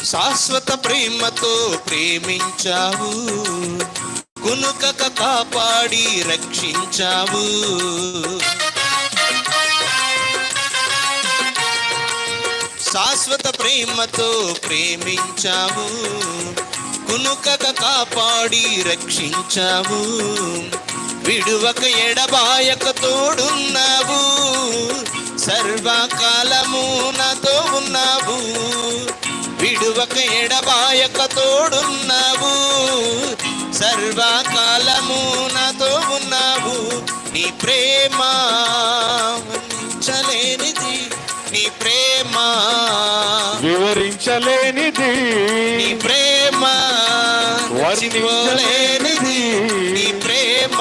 శాశ్వత ప్రేమతో ప్రేమించావు, కునుకక కాపాడి రక్షించావు. శాశ్వత ప్రేమతో ప్రేమించావు, కునుకక కాపాడి రక్షించావు. విడువక ఎడబాయక తోడున్నావు, సర్వకాలము నాతో ఉన్నావు. విడువక ఎడబాయక తోడున్నావు, సర్వకాలము నాతో ఉన్నావు. నీ ప్రేమ వర్ణించలేనిది, నీ ప్రేమ వివరించలేనిది, నీ ప్రేమ వర్ణించలేనిది, నీ ప్రేమ